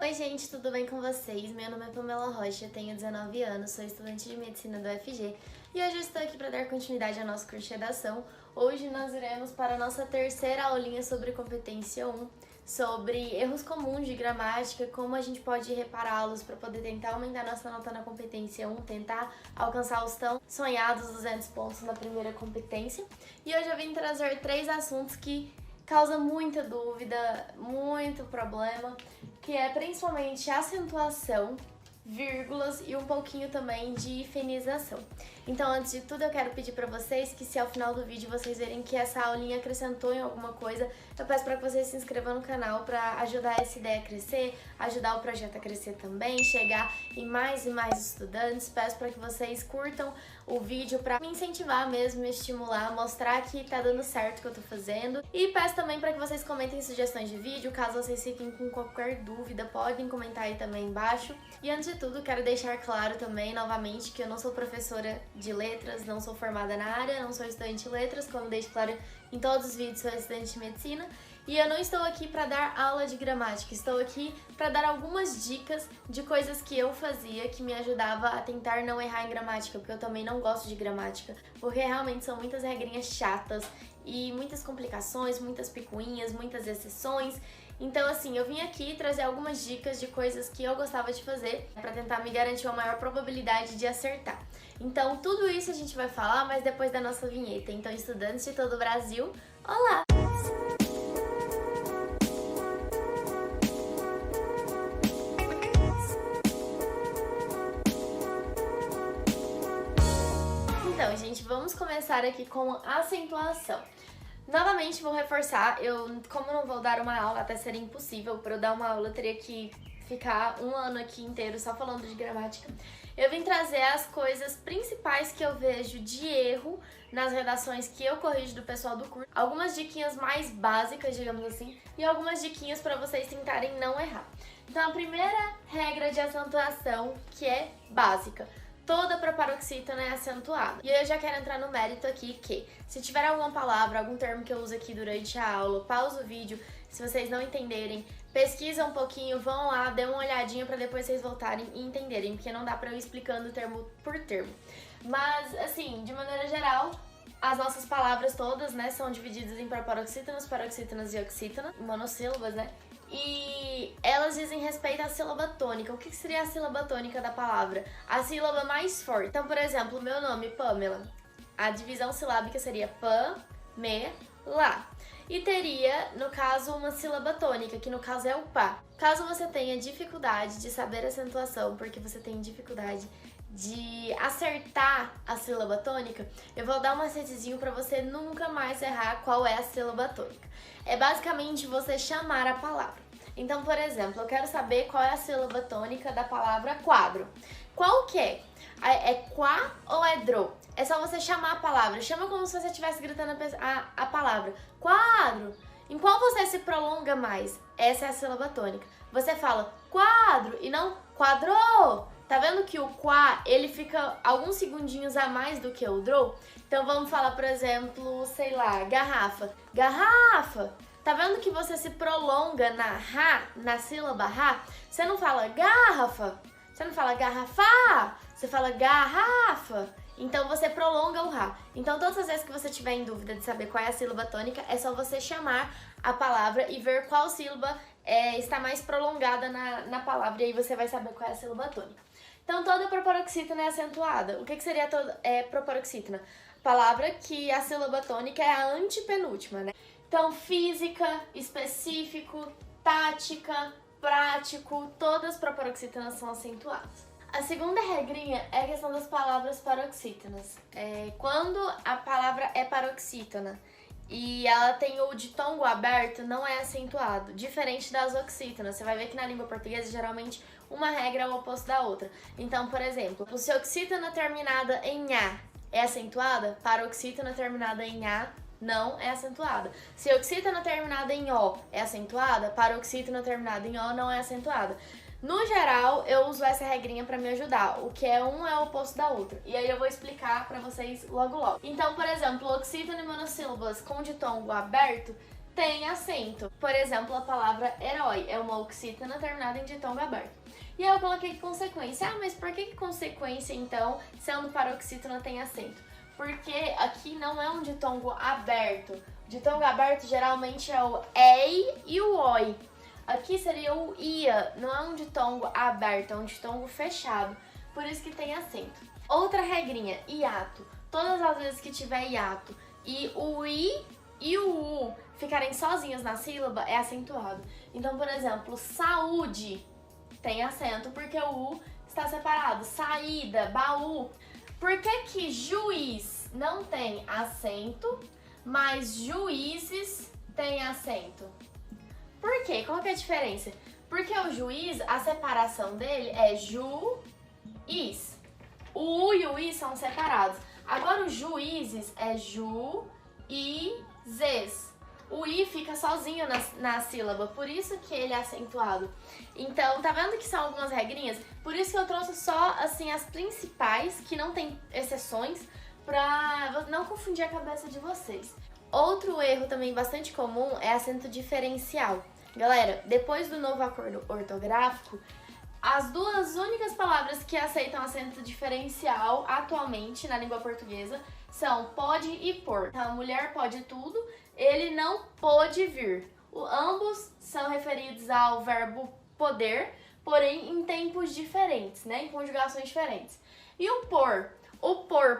Oi gente, tudo bem com vocês? Meu nome é Pamela Rocha, tenho 19 anos, sou estudante de Medicina do UFG e hoje eu estou aqui para dar continuidade ao nosso curso de redação. Hoje nós iremos para a nossa terceira aulinha sobre competência 1, sobre erros comuns de gramática, como a gente pode repará-los para poder tentar aumentar nossa nota na competência 1, tentar alcançar os tão sonhados 200 pontos na primeira competência. E hoje eu vim trazer 3 assuntos que causam muita dúvida, muito problema, que é principalmente acentuação, vírgulas e um pouquinho também de hifenização. Então, antes de tudo, eu quero pedir para vocês que se ao final do vídeo vocês verem que essa aulinha acrescentou em alguma coisa, eu peço para que vocês se inscrevam no canal para ajudar essa ideia a crescer, ajudar o projeto a crescer também, chegar em mais e mais estudantes. Peço para que vocês curtam o vídeo para me incentivar mesmo, me estimular, mostrar que tá dando certo o que eu tô fazendo. E peço também para que vocês comentem sugestões de vídeo, caso vocês fiquem com qualquer dúvida, podem comentar aí também embaixo. E antes de tudo, quero deixar claro também, novamente, que eu não sou professora de letras, não sou formada na área, não sou estudante de letras, como deixo claro em todos os vídeos, sou estudante de medicina. E eu não estou aqui para dar aula de gramática, estou aqui para dar algumas dicas de coisas que eu fazia que me ajudava a tentar não errar em gramática, porque eu também não gosto de gramática, porque realmente são muitas regrinhas chatas e muitas complicações, muitas picuinhas, muitas exceções. Então, assim, eu vim aqui trazer algumas dicas de coisas que eu gostava de fazer para tentar me garantir uma maior probabilidade de acertar. Então, tudo isso a gente vai falar, mas depois da nossa vinheta. Então, estudantes de todo o Brasil, olá! Então, gente, vamos começar aqui com acentuação. Novamente, vou reforçar, como não vou dar uma aula, até seria impossível, para eu dar uma aula eu teria que ficar um ano aqui inteiro só falando de gramática. Eu vim trazer as coisas principais que eu vejo de erro nas redações que eu corrijo do pessoal do curso, algumas diquinhas mais básicas, digamos assim, e algumas diquinhas para vocês tentarem não errar. Então, a primeira regra de acentuação, que é básica: toda proparoxítona é acentuada. E eu já quero entrar no mérito aqui que, se tiver alguma palavra, algum termo que eu uso aqui durante a aula, pausa o vídeo, se vocês não entenderem, pesquisa um pouquinho, vão lá, dê uma olhadinha pra depois vocês voltarem e entenderem, porque não dá pra eu ir explicando termo por termo. Mas, assim, de maneira geral, as nossas palavras todas, né, são divididas em proparoxítonas, paroxítonas e oxítonas, monossílabas, né? E elas dizem respeito à sílaba tônica. O que seria a sílaba tônica da palavra? A sílaba mais forte. Então, por exemplo, o meu nome, Pamela, a divisão silábica seria pa-me-la. E teria, no caso, uma sílaba tônica, que no caso é o pá. Caso você tenha dificuldade de saber a acentuação, porque você tem dificuldade de acertar a sílaba tônica, eu vou dar um macetezinho para você nunca mais errar qual é a sílaba tônica. É basicamente você chamar a palavra. Então, por exemplo, eu quero saber qual é a sílaba tônica da palavra quadro. Qual que é? É quá ou é dro? É só você chamar a palavra. Chama como se você estivesse gritando a palavra. Quadro! Em qual você se prolonga mais? Essa é a sílaba tônica. Você fala quadro e não quadrou. Tá vendo que o quá, ele fica alguns segundinhos a mais do que o dro? Então vamos falar, por exemplo, sei lá, garrafa. Garrafa! Tá vendo que você se prolonga na ra, na sílaba ra? Você não fala garrafa, você não fala garrafá, você fala garrafa. Então você prolonga o ra. Então todas as vezes que você tiver em dúvida de saber qual é a sílaba tônica, é só você chamar a palavra e ver qual sílaba está mais prolongada na palavra, e aí você vai saber qual é a sílaba tônica. Então toda proparoxítona é acentuada. O que seria toda proparoxítona? Palavra que a sílaba tônica é a antepenúltima, né? Então, física, específico, tática, prático, todas as proparoxítonas são acentuadas. A segunda regrinha é a questão das palavras paroxítonas. Quando a palavra é paroxítona e ela tem o ditongo aberto, não é acentuado, diferente das oxítonas. Você vai ver que na língua portuguesa, geralmente, uma regra é o oposto da outra. Então, por exemplo, se oxítona terminada em A é acentuada, paroxítona terminada em A não é acentuada. Se oxítona terminada em O é acentuada, paroxítona terminada em O não é acentuada. No geral, eu uso essa regrinha pra me ajudar. O que é um é o oposto da outra. E aí eu vou explicar pra vocês logo logo. Então, por exemplo, oxítono e monossílabas com ditongo aberto tem acento. Por exemplo, a palavra herói é uma oxítona terminada em ditongo aberto. E aí eu coloquei consequência. Ah, mas por que consequência, então, sendo paroxítona tem acento? Porque aqui não é um ditongo aberto. O ditongo aberto geralmente é o ei e o oi. Aqui seria o ia, não é um ditongo aberto, é um ditongo fechado. Por isso que tem acento. Outra regrinha, hiato. Todas as vezes que tiver hiato e o i e o u ficarem sozinhos na sílaba, é acentuado. Então, por exemplo, saúde tem acento porque o u está separado. Saída, baú. Por que juiz não tem acento, mas juízes tem acento? Por quê? Qual que é a diferença? Porque o juiz, a separação dele é ju-is. O u e o i são separados. Agora, os juízes é ju-i-zes. O i fica sozinho na sílaba, por isso que ele é acentuado. Então, tá vendo que são algumas regrinhas? Por isso que eu trouxe só, assim, as principais, que não tem exceções, pra não confundir a cabeça de vocês. Outro erro também bastante comum é acento diferencial. Galera, depois do novo acordo ortográfico, as duas únicas palavras que aceitam acento diferencial atualmente na língua portuguesa são pode e por. Então, a mulher pode tudo, ele não pôde vir. Ambos são referidos ao verbo poder, porém em tempos diferentes, né? Em conjugações diferentes. E o por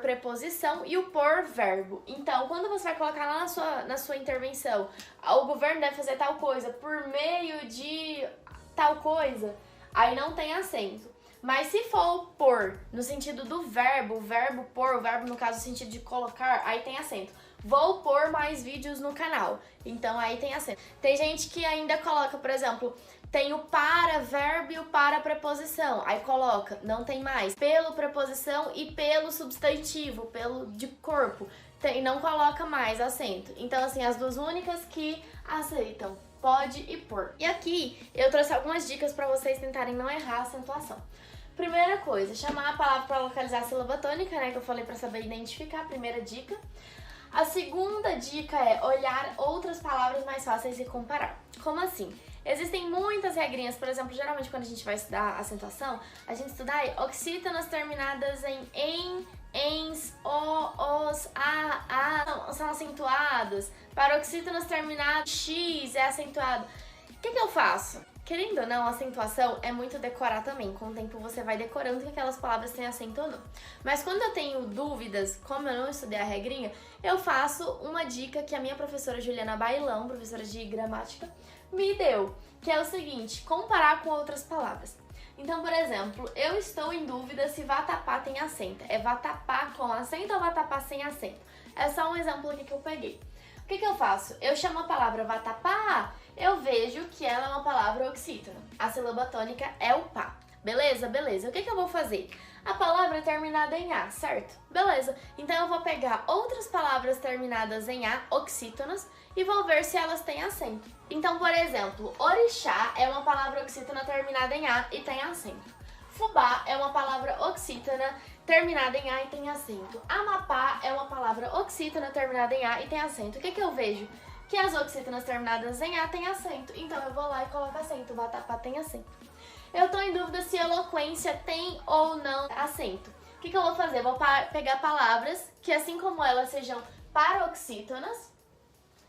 preposição e o por verbo. Então, quando você vai colocar lá na sua intervenção, o governo deve fazer tal coisa por meio de tal coisa, aí não tem acento. Mas se for por no sentido do verbo, o verbo pôr, o verbo no caso no sentido de colocar, aí tem acento. Vou pôr mais vídeos no canal, então aí tem acento. Tem gente que ainda coloca, por exemplo, tem o para verbo e o para preposição, aí coloca, não tem mais, pelo preposição e pelo substantivo, pelo de corpo, não coloca mais acento. Então assim, as duas únicas que aceitam, pode e por. E aqui eu trouxe algumas dicas para vocês tentarem não errar a acentuação. Primeira coisa, chamar a palavra para localizar a sílaba tônica, né, que eu falei para saber identificar, primeira dica. A segunda dica é olhar outras palavras mais fáceis e comparar. Como assim? Existem muitas regrinhas, por exemplo, geralmente quando a gente vai estudar acentuação, a gente estuda oxítonas terminadas em, ens, o, os, a, são acentuadas. Paroxítonas terminadas em x é acentuado. O que eu faço? Querendo ou não, a acentuação é muito decorar também. Com o tempo você vai decorando que aquelas palavras têm acento ou não. Mas quando eu tenho dúvidas, como eu não estudei a regrinha, eu faço uma dica que a minha professora Juliana Bailão, professora de gramática, me deu, que é o seguinte, comparar com outras palavras. Então, por exemplo, eu estou em dúvida se vatapá tem acento. É vatapá com acento ou vatapá sem acento? É só um exemplo aqui que eu peguei. O que eu faço? Eu chamo a palavra vatapá, eu vejo que ela é uma palavra oxítona. A sílaba tônica é o pá. Beleza? Beleza. O que eu vou fazer? A palavra é terminada em A, certo? Beleza. Então eu vou pegar outras palavras terminadas em A, oxítonas, e vou ver se elas têm acento. Então, por exemplo, orixá é uma palavra oxítona terminada em A e tem acento. Fubá é uma palavra oxítona terminada em A e tem acento. Amapá é uma palavra oxítona terminada em A e tem acento. O que eu vejo? Que as oxítonas terminadas em A têm acento. Então eu vou lá e coloco acento. Vatapá tem acento. Eu tô em dúvida se eloquência tem ou não acento. O que eu vou fazer? Eu vou pegar palavras que, assim como elas, sejam paroxítonas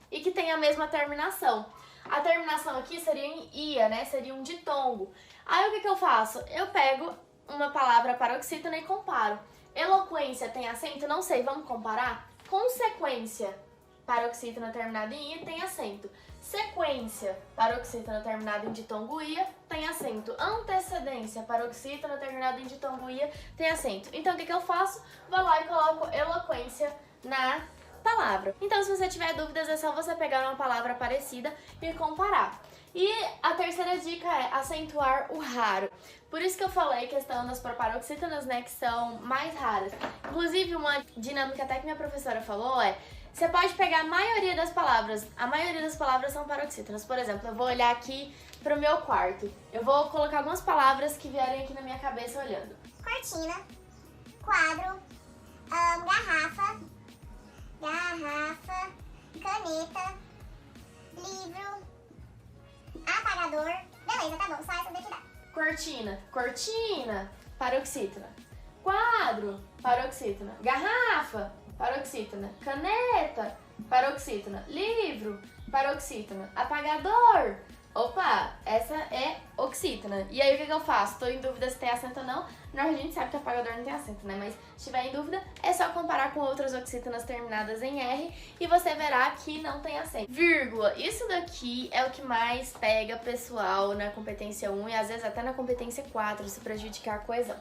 e que tenham a mesma terminação. A terminação aqui seria em ia, né? Seria um ditongo. Aí o que eu faço? Eu pego uma palavra paroxítona e comparo. Eloquência tem acento? Não sei, vamos comparar? Consequência, paroxítona terminada em ia, tem acento. Sequência, paroxítona terminada em ditongo ia, tem acento. Antecedência, paroxítona terminada em ditongo ia, tem acento. Então o que eu faço? Vou lá e coloco eloquência na palavra. Então, se você tiver dúvidas, é só você pegar uma palavra parecida e comparar. E a terceira dica é acentuar o raro. Por isso que eu falei questão das proparoxítonas, né, que são mais raras. Inclusive, uma dinâmica até que minha professora falou é: você pode pegar a maioria das palavras são paroxítonas. Por exemplo, eu vou olhar aqui pro meu quarto. Eu vou colocar algumas palavras que vierem aqui na minha cabeça olhando. Cortina, quadro, garrafa, caneta, livro, apagador. Beleza, tá bom, só essa daqui dá. Cortina, cortina, paroxítona. Quadro, paroxítona. Garrafa, paroxítona. Caneta, paroxítona. Livro, paroxítona. Apagador. Opa, essa é oxítona. E aí o que eu faço? Tô em dúvida se tem acento ou não. A gente sabe que apagador não tem acento, né? Mas se tiver em dúvida, é só comparar com outras oxítonas terminadas em R e você verá que não tem acento. Vírgula. Isso daqui é o que mais pega pessoal na competência 1 e às vezes até na competência 4, se prejudicar a coesão.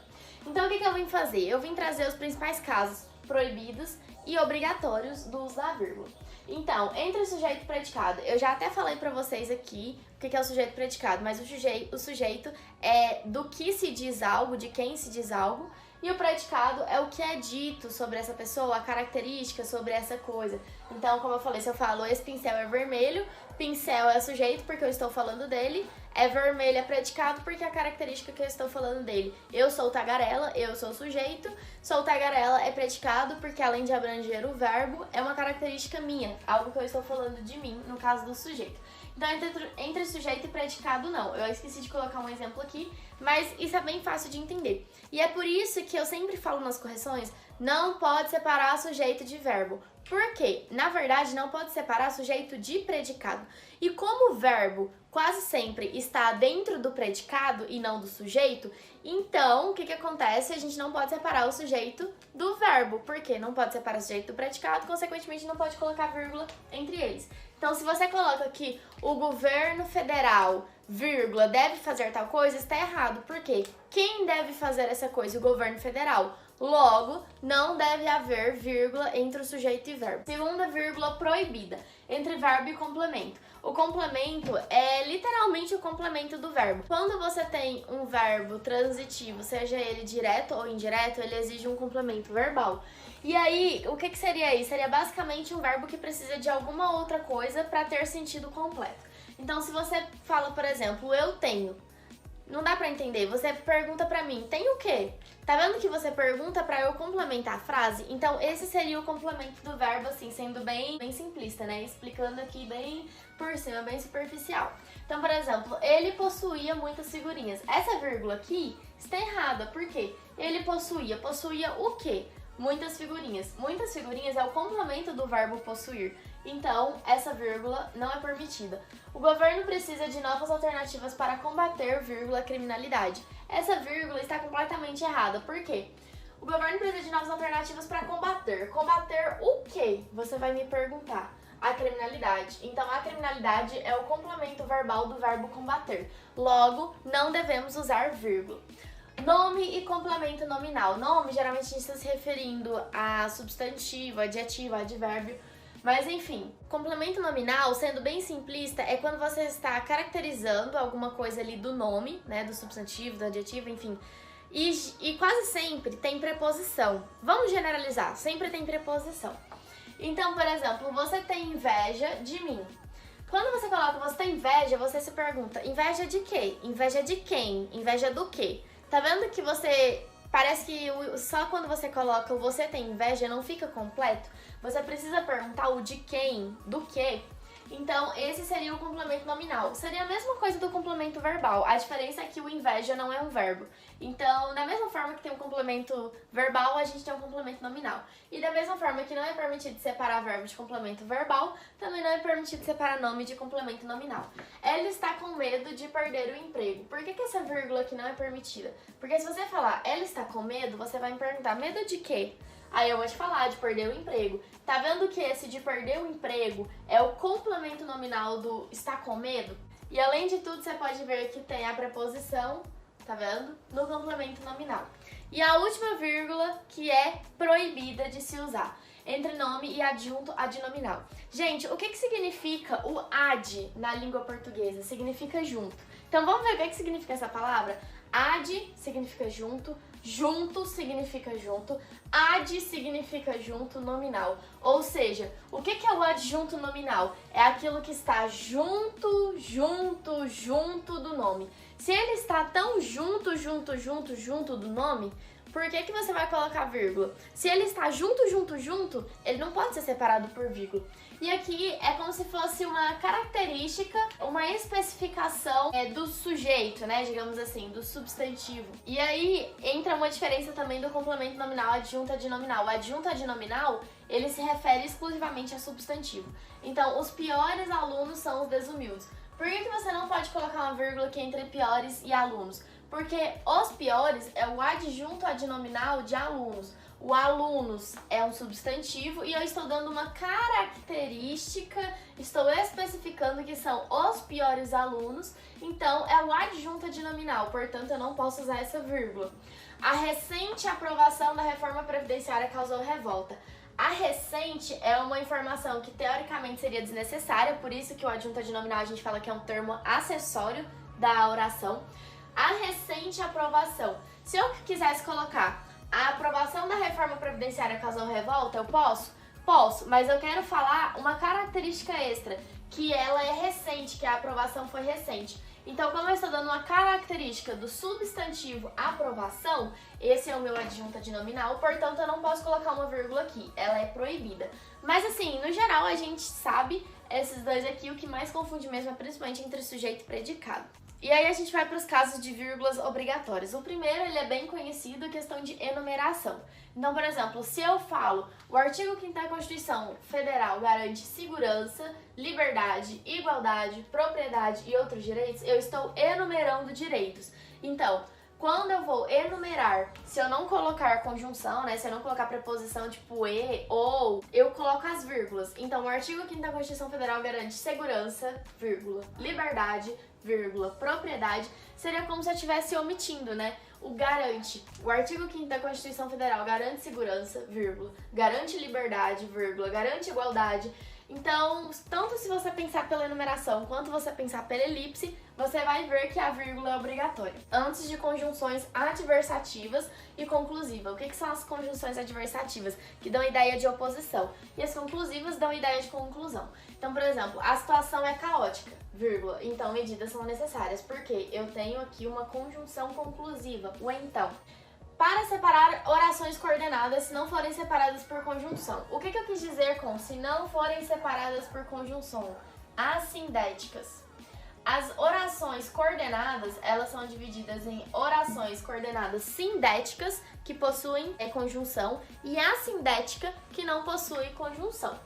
Então o que eu vim fazer? Eu vim trazer os principais casos proibidos e obrigatórios do uso da vírgula. Então, entre sujeito e predicado, eu já até falei pra vocês aqui o que é o sujeito e predicado, mas o sujeito é do que se diz algo, de quem se diz algo, e o predicado é o que é dito sobre essa pessoa, a característica sobre essa coisa. Então, como eu falei, se eu falo esse pincel é vermelho, pincel é sujeito porque eu estou falando dele, é vermelho é predicado porque é a característica que eu estou falando dele. Eu sou tagarela, eu sou sujeito, sou tagarela é predicado porque além de abranger o verbo, é uma característica minha, algo que eu estou falando de mim, no caso do sujeito. Então, entre sujeito e predicado, não. Eu esqueci de colocar um exemplo aqui, mas isso é bem fácil de entender. E é por isso que eu sempre falo nas correções, não pode separar sujeito de verbo. Por quê? Na verdade, não pode separar sujeito de predicado. E como o verbo quase sempre está dentro do predicado e não do sujeito, então o que acontece? A gente não pode separar o sujeito do verbo. Por quê? Não pode separar o sujeito do predicado, consequentemente não pode colocar vírgula entre eles. Então, se você coloca aqui o governo federal, vírgula, deve fazer tal coisa, está errado. Por quê? Quem deve fazer essa coisa? O governo federal. Logo, não deve haver vírgula entre o sujeito e verbo. Segunda vírgula proibida, entre verbo e complemento. O complemento é literalmente o complemento do verbo. Quando você tem um verbo transitivo, seja ele direto ou indireto, ele exige um complemento verbal. E aí, o que seria isso? Seria basicamente um verbo que precisa de alguma outra coisa para ter sentido completo. Então, se você fala, por exemplo, eu tenho, não dá pra entender. Você pergunta pra mim, tem o quê? Tá vendo que você pergunta pra eu complementar a frase? Então, esse seria o complemento do verbo, assim, sendo bem simplista, né? Explicando aqui bem por cima, bem superficial. Então, por exemplo, ele possuía muitas figurinhas. Essa vírgula aqui está errada. Por quê? Ele possuía. Possuía o quê? Muitas figurinhas. Muitas figurinhas é o complemento do verbo possuir. Então, essa vírgula não é permitida. O governo precisa de novas alternativas para combater, vírgula, a criminalidade. Essa vírgula está completamente errada. Por quê? O governo precisa de novas alternativas para combater. Combater o quê? Você vai me perguntar. A criminalidade. Então, a criminalidade é o complemento verbal do verbo combater. Logo, não devemos usar vírgula. Nome e complemento nominal. Nome, geralmente a gente está se referindo a substantivo, adjetivo, advérbio. Mas enfim, complemento nominal, sendo bem simplista, é quando você está caracterizando alguma coisa ali do nome, né, do substantivo, do adjetivo, enfim. E quase sempre tem preposição. Vamos generalizar, sempre tem preposição. Então, por exemplo, você tem inveja de mim. Quando você coloca você tem inveja, você se pergunta, inveja de quê? Inveja de quem? Inveja do quê? Tá vendo que você... Parece que só quando você coloca o você tem inveja não fica completo. Você precisa perguntar o de quem, do que. Então, esse seria o complemento nominal. Seria a mesma coisa do complemento verbal. A diferença é que o inveja não é um verbo. Então, da mesma forma que tem um complemento verbal, a gente tem um complemento nominal. E da mesma forma que não é permitido separar verbo de complemento verbal, também não é permitido separar nome de complemento nominal. Ela está com medo de perder o emprego. Por que essa vírgula aqui não é permitida? Porque se você falar ela está com medo, você vai me perguntar, medo de quê? Aí eu vou te falar de perder o emprego. Tá vendo que esse de perder o emprego é o complemento nominal do está com medo? E além de tudo, você pode ver que tem a preposição, tá vendo? No complemento nominal. E a última vírgula que é proibida de se usar. Entre nome e adjunto adnominal. Gente, o que significa o ad na língua portuguesa? Significa junto. Então vamos ver o que significa essa palavra? Ad significa junto, junto significa junto, ad significa junto nominal. Ou seja, o que é o adjunto nominal? É aquilo que está junto do nome. Se ele está tão junto do nome, Por que que você vai colocar vírgula? Se ele está junto, ele não pode ser separado por vírgula. E aqui é como se fosse uma característica, uma especificação do sujeito, né, digamos assim, do substantivo. E aí entra uma diferença também do complemento nominal adjunto adnominal. O adjunto adnominal, ele se refere exclusivamente a substantivo. Então, os piores alunos são os desumildes. Por que que você não pode colocar uma vírgula aqui entre piores e alunos? Porque os piores é o adjunto adnominal de alunos. O alunos é um substantivo e eu estou dando uma característica, estou especificando que são os piores alunos, então é o adjunto adnominal, portanto eu não posso usar essa vírgula. A recente aprovação da reforma previdenciária causou revolta. A recente é uma informação que teoricamente seria desnecessária, por isso que o adjunto adnominal a gente fala que é um termo acessório da oração. A recente aprovação. Se eu quisesse colocar a aprovação da reforma previdenciária causou revolta, eu posso? Posso, mas eu quero falar uma característica extra, que ela é recente, que a aprovação foi recente. Então, como eu estou dando uma característica do substantivo aprovação, esse é o meu adjunto adnominal, portanto eu não posso colocar uma vírgula aqui, ela é proibida. Mas assim, no geral a gente sabe esses dois aqui, o que mais confunde mesmo é principalmente entre sujeito e predicado. E aí a gente vai para os casos de vírgulas obrigatórias. O primeiro, ele é bem conhecido, questão de enumeração. Então, por exemplo, se eu falo o artigo 5º da Constituição Federal garante segurança, liberdade, igualdade, propriedade e outros direitos, eu estou enumerando direitos. Então, quando eu vou enumerar, se eu não colocar conjunção, né, se eu não colocar preposição tipo e, ou, eu coloco as vírgulas. Então, o artigo 5º da Constituição Federal garante segurança, vírgula, liberdade, vírgula, propriedade, seria como se eu estivesse omitindo, né? O garante. O artigo 5º da Constituição Federal garante segurança, vírgula, garante liberdade, vírgula, garante igualdade. Então, tanto se você pensar pela enumeração quanto você pensar pela elipse, você vai ver que a vírgula é obrigatória. Antes de conjunções adversativas e conclusivas. O que são as conjunções adversativas? Que dão ideia de oposição. E as conclusivas dão ideia de conclusão. Então, por exemplo, a situação é caótica, vírgula, então medidas são necessárias, porque eu tenho aqui uma conjunção conclusiva, o então. Para separar orações coordenadas se não forem separadas por conjunção. O que eu quis dizer com se não forem separadas por conjunção? Assindéticas. As orações coordenadas, elas são divididas em orações coordenadas sindéticas, que possuem conjunção, e assindética, que não possui conjunção.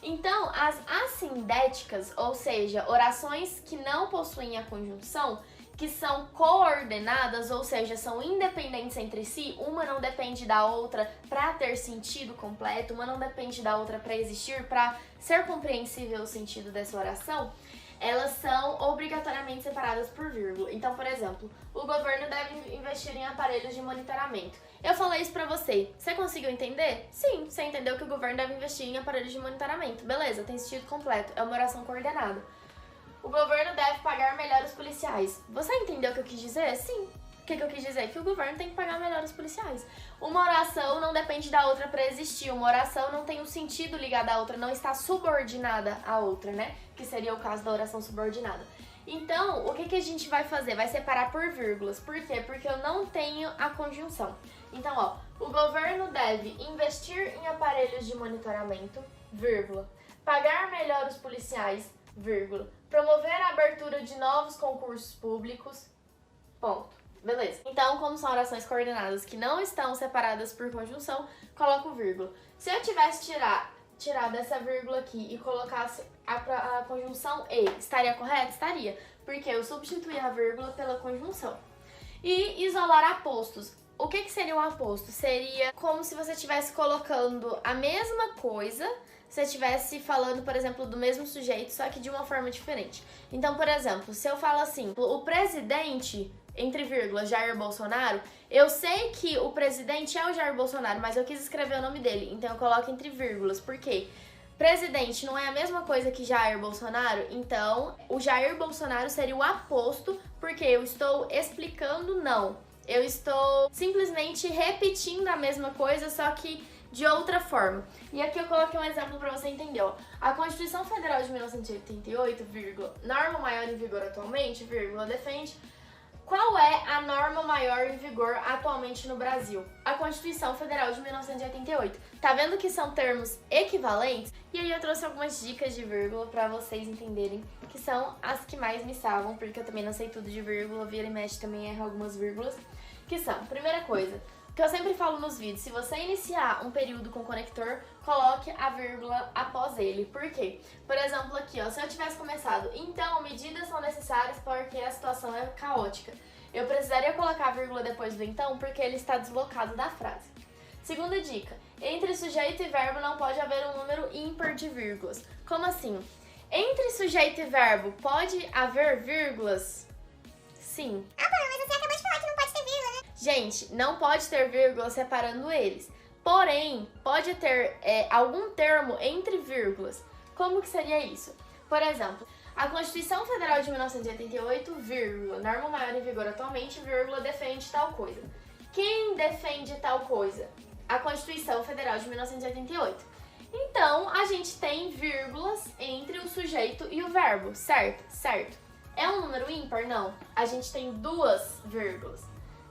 Então, as assindéticas, ou seja, orações que não possuem a conjunção, que são coordenadas, ou seja, são independentes entre si, uma não depende da outra para ter sentido completo, uma não depende da outra para existir, para ser compreensível o sentido dessa oração, elas são obrigatoriamente separadas por vírgula. Então, por exemplo, o governo deve investir em aparelhos de monitoramento. Eu falei isso pra você. Você conseguiu entender? Sim, você entendeu que o governo deve investir em aparelhos de monitoramento. Beleza, tem sentido completo. É uma oração coordenada. O governo deve pagar melhor os policiais. Você entendeu o que eu quis dizer? Sim. O que eu quis dizer? Que o governo tem que pagar melhor os policiais. Uma oração não depende da outra para existir. Uma oração não tem um sentido ligado à outra, não está subordinada à outra, né? Que seria o caso da oração subordinada. Então, o que a gente vai fazer? Vai separar por vírgulas. Por quê? Porque eu não tenho a conjunção. Então, ó, o governo deve investir em aparelhos de monitoramento, vírgula, pagar melhor os policiais, vírgula, promover a abertura de novos concursos públicos, ponto. Beleza. Então, como são orações coordenadas que não estão separadas por conjunção, coloco vírgula. Se eu tivesse tirado essa vírgula aqui e colocasse a conjunção e, estaria correto? Estaria, porque eu substituí a vírgula pela conjunção. E isolar apostos. O que seria um aposto? Seria como se você estivesse colocando a mesma coisa, se estivesse falando, por exemplo, do mesmo sujeito, só que de uma forma diferente. Então, por exemplo, se eu falo assim, o presidente, entre vírgulas, Jair Bolsonaro, eu sei que o presidente é o Jair Bolsonaro, mas eu quis escrever o nome dele, então eu coloco entre vírgulas. Por quê? Presidente não é a mesma coisa que Jair Bolsonaro, então o Jair Bolsonaro seria o aposto, porque eu estou explicando não. Eu estou simplesmente repetindo a mesma coisa, só que de outra forma. E aqui eu coloquei um exemplo para você entender, ó. A Constituição Federal de 1988, vírgula, norma maior em vigor atualmente, vírgula, defende Qual é a norma maior em vigor atualmente no Brasil? A Constituição Federal de 1988. Tá vendo que são termos equivalentes? E aí eu trouxe algumas dicas de vírgula pra vocês entenderem, que são as que mais me salvam, porque eu também não sei tudo de vírgula, vira e mexe também erro algumas vírgulas, que são, primeira coisa, que eu sempre falo nos vídeos, se você iniciar um período com conector, coloque a vírgula após ele. Por quê? Por exemplo, aqui, ó, se eu tivesse começado, então, medidas são necessárias porque a situação é caótica. Eu precisaria colocar a vírgula depois do então, porque ele está deslocado da frase. Segunda dica, entre sujeito e verbo não pode haver um número ímpar de vírgulas. Como assim? Entre sujeito e verbo pode haver vírgulas? Sim. Ah, mas você acabou de falar que não pode ter vírgula, né? Gente, não pode ter vírgula separando eles. Porém, pode ter algum termo entre vírgulas. Como que seria isso? Por exemplo, a Constituição Federal de 1988, vírgula, norma maior em vigor atualmente, vírgula, defende tal coisa. Quem defende tal coisa? A Constituição Federal de 1988. Então, a gente tem vírgulas entre o sujeito e o verbo, certo? Certo. É um número ímpar? Não. A gente tem duas vírgulas.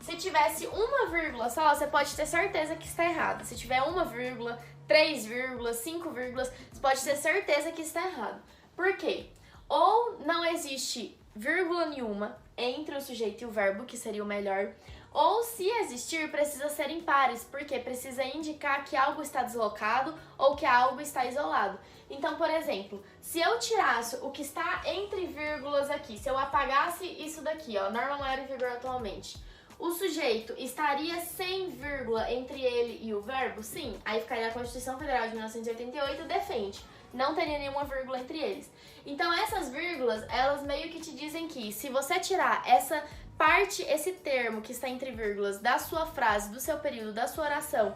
Se tivesse uma vírgula só, você pode ter certeza que está errado. Se tiver uma vírgula, 3 vírgulas, 5 vírgulas, você pode ter certeza que está errado. Por quê? Ou não existe vírgula nenhuma entre o sujeito e o verbo, que seria o melhor, ou se existir, precisa ser impares, porque precisa indicar que algo está deslocado ou que algo está isolado. Então, por exemplo, se eu tirasse o que está entre vírgulas aqui, se eu apagasse isso daqui, ó, norma maior em vigor atualmente, o sujeito estaria sem vírgula entre ele e o verbo? Sim. Aí ficaria a Constituição Federal de 1988 defende. Não teria nenhuma vírgula entre eles. Então essas vírgulas, elas meio que te dizem que se você tirar essa parte, esse termo que está entre vírgulas da sua frase, do seu período, da sua oração,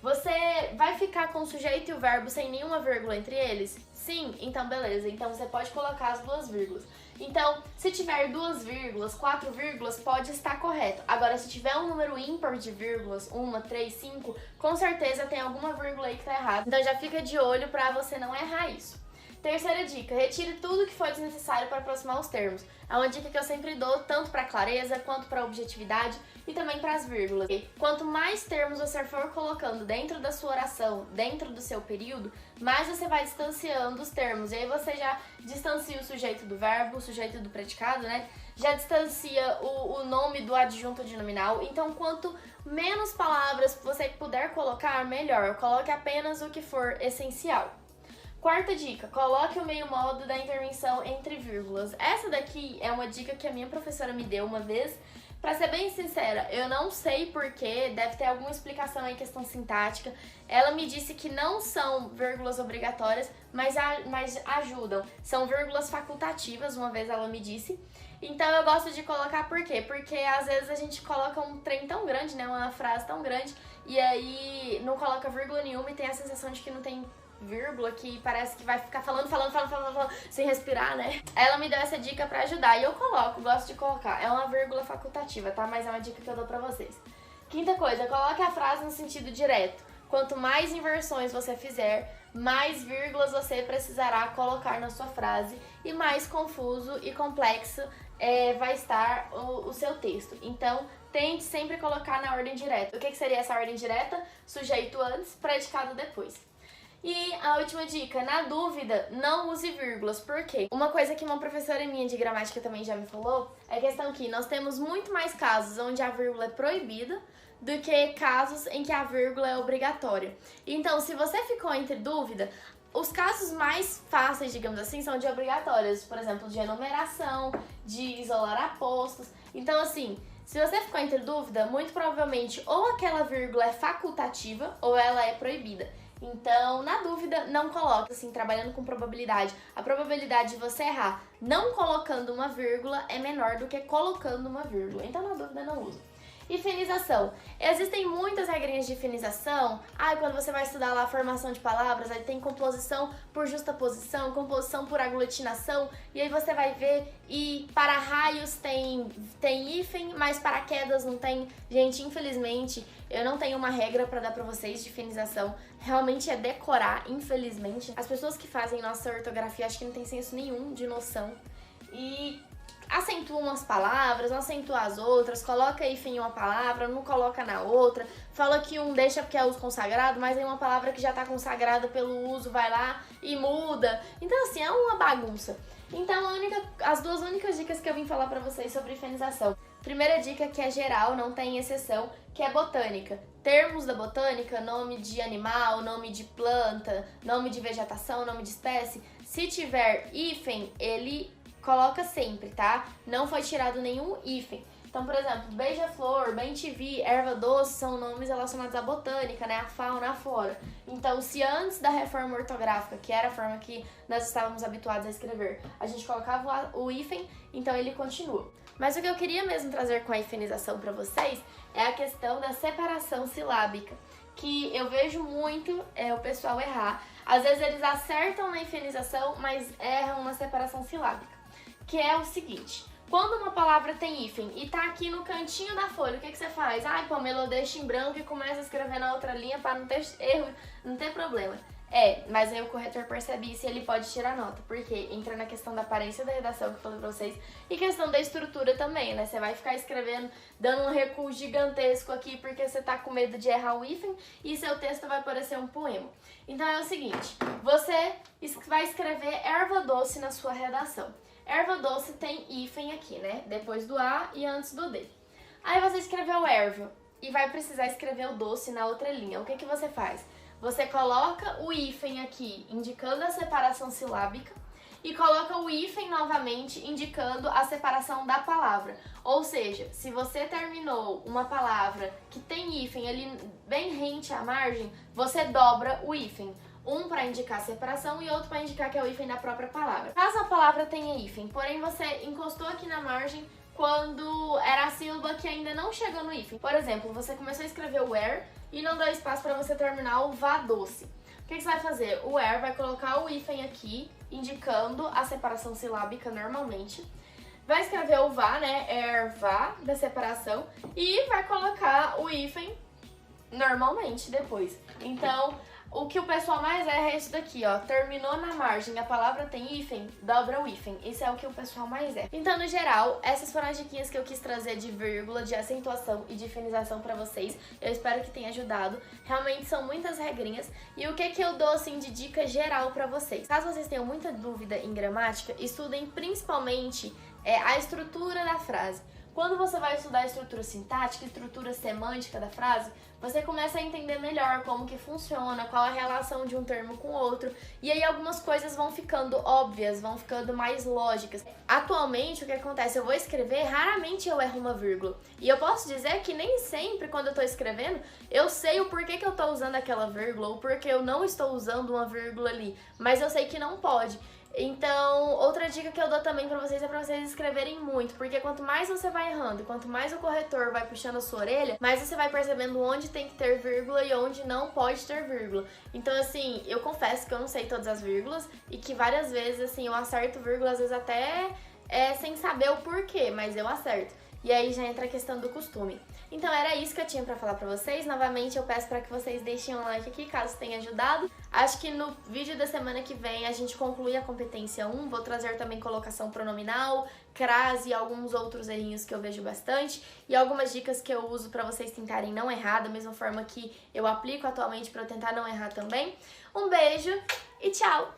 você vai ficar com o sujeito e o verbo sem nenhuma vírgula entre eles? Sim, então beleza. Então você pode colocar as duas vírgulas. Então, se tiver 2 vírgulas, 4 vírgulas, pode estar correto. Agora, se tiver um número ímpar de vírgulas, 1, 3, 5, com certeza tem alguma vírgula aí que tá errada. Então já fica de olho pra você não errar isso. Terceira dica, retire tudo que for desnecessário para aproximar os termos. É uma dica que eu sempre dou, tanto para clareza, quanto para objetividade e também para as vírgulas. E quanto mais termos você for colocando dentro da sua oração, dentro do seu período, mais você vai distanciando os termos. E aí você já distancia o sujeito do verbo, o sujeito do predicado, né? Já distancia o nome do adjunto adnominal. Então, quanto menos palavras você puder colocar, melhor. Coloque apenas o que for essencial. Quarta dica, coloque o meio modo da intervenção entre vírgulas. Essa daqui é uma dica que a minha professora me deu uma vez. Pra ser bem sincera, eu não sei porquê, deve ter alguma explicação aí, questão sintática. Ela me disse que não são vírgulas obrigatórias, mas ajudam. São vírgulas facultativas, uma vez ela me disse. Então eu gosto de colocar por quê? Porque às vezes a gente coloca um trem tão grande, né, uma frase tão grande, e aí não coloca vírgula nenhuma e tem a sensação de que não tem vírgula, que parece que vai ficar falando, sem respirar, né? Ela me deu essa dica pra ajudar e eu gosto de colocar. É uma vírgula facultativa, tá? Mas é uma dica que eu dou pra vocês. Quinta coisa, coloque a frase no sentido direto. Quanto mais inversões você fizer, mais vírgulas você precisará colocar na sua frase e mais confuso e complexo vai estar o seu texto. Então, tente sempre colocar na ordem direta. O que seria essa ordem direta? Sujeito antes, predicado depois. E a última dica, na dúvida, não use vírgulas. Por quê? Uma coisa que uma professora minha de gramática também já me falou é a questão que nós temos muito mais casos onde a vírgula é proibida do que casos em que a vírgula é obrigatória. Então, se você ficou entre dúvida, os casos mais fáceis, digamos assim, são de obrigatórias. Por exemplo, de enumeração, de isolar apostos. Então, assim, se você ficou entre dúvida, muito provavelmente ou aquela vírgula é facultativa ou ela é proibida. Então, na dúvida, não coloque, assim, trabalhando com probabilidade. A probabilidade de você errar não colocando uma vírgula é menor do que colocando uma vírgula. Então, na dúvida, não use. E finização. Existem muitas regrinhas de finização. Quando você vai estudar lá a formação de palavras, aí tem composição por justaposição, composição por aglutinação, e aí você vai ver, e para raios tem hífen, mas para quedas não tem. Gente, infelizmente, eu não tenho uma regra para dar para vocês de finização. Realmente é decorar, infelizmente. As pessoas que fazem nossa ortografia, acho que não tem senso nenhum de noção. E acentua umas palavras, não acentua as outras, coloca hífen em uma palavra, não coloca na outra, fala que um deixa porque é uso consagrado, mas aí uma palavra que já tá consagrada pelo uso vai lá e muda. Então assim, é uma bagunça. Então as duas únicas dicas que eu vim falar pra vocês sobre hifenização. Primeira dica, que é geral, não tem exceção, que é botânica. Termos da botânica, nome de animal, nome de planta, nome de vegetação, nome de espécie, se tiver hífen, ele coloca sempre, tá? Não foi tirado nenhum hífen. Então, por exemplo, beija-flor, bem-te-vi, erva doce são nomes relacionados à botânica, né? A fauna, a flora. Então, se antes da reforma ortográfica, que era a forma que nós estávamos habituados a escrever, a gente colocava o hífen, então ele continua. Mas o que eu queria mesmo trazer com a hifenização para vocês é a questão da separação silábica, que eu vejo muito o pessoal errar. Às vezes eles acertam na hifenização, mas erram na separação silábica, que é o seguinte: quando uma palavra tem hífen e tá aqui no cantinho da folha, o que você faz? Ai, Pamela, deixa em branco e começa a escrever na outra linha para não ter erro, não ter problema. Mas aí o corretor percebe isso e ele pode tirar nota, porque entra na questão da aparência da redação que eu falei pra vocês e questão da estrutura também, né? Você vai ficar escrevendo, dando um recuo gigantesco aqui porque você tá com medo de errar o hífen e seu texto vai parecer um poema. Então é o seguinte, você vai escrever erva doce na sua redação. Erva doce tem hífen aqui, né? Depois do A e antes do D. Aí você escreveu erva e vai precisar escrever o doce na outra linha. O que você faz? Você coloca o hífen aqui, indicando a separação silábica, e coloca o hífen novamente, indicando a separação da palavra. Ou seja, se você terminou uma palavra que tem hífen ali bem rente à margem, você dobra o hífen. Um para indicar a separação e outro para indicar que é o hífen da própria palavra. Caso a palavra tenha hífen, porém você encostou aqui na margem quando era a sílaba que ainda não chegou no hífen. Por exemplo, você começou a escrever o er e não deu espaço para você terminar o vá doce. O que você vai fazer? O er vai colocar o hífen aqui, indicando a separação silábica normalmente. Vai escrever o vá, né? Ervá, da separação. E vai colocar o hífen normalmente depois. Então, o que o pessoal mais erra é isso daqui, ó. Terminou na margem, a palavra tem hífen, dobra o hífen. Isso é o que o pessoal mais erra. Então, no geral, essas foram as diquinhas que eu quis trazer de vírgula, de acentuação e de hifenização pra vocês. Eu espero que tenha ajudado. Realmente são muitas regrinhas. E o que eu dou, assim, de dica geral pra vocês? Caso vocês tenham muita dúvida em gramática, estudem principalmente a estrutura da frase. Quando você vai estudar a estrutura sintática, a estrutura semântica da frase, você começa a entender melhor como que funciona, qual a relação de um termo com o outro, e aí algumas coisas vão ficando óbvias, vão ficando mais lógicas. Atualmente, o que acontece? Eu vou escrever, raramente eu erro uma vírgula. E eu posso dizer que nem sempre, quando eu tô escrevendo, eu sei o porquê que eu tô usando aquela vírgula, ou porque eu não estou usando uma vírgula ali, mas eu sei que não pode. Então, outra dica que eu dou também pra vocês é pra vocês escreverem muito, porque quanto mais você vai errando, quanto mais o corretor vai puxando a sua orelha, mais você vai percebendo onde tem que ter vírgula e onde não pode ter vírgula. Então, assim, eu confesso que eu não sei todas as vírgulas e que várias vezes, assim, eu acerto vírgula, às vezes até sem saber o porquê, mas eu acerto. E aí já entra a questão do costume. Então era isso que eu tinha pra falar pra vocês. Novamente eu peço pra que vocês deixem um like aqui, caso tenha ajudado. Acho que no vídeo da semana que vem a gente conclui a competência 1. Vou trazer também colocação pronominal, crase e alguns outros errinhos que eu vejo bastante. E algumas dicas que eu uso pra vocês tentarem não errar, da mesma forma que eu aplico atualmente pra eu tentar não errar também. Um beijo e tchau!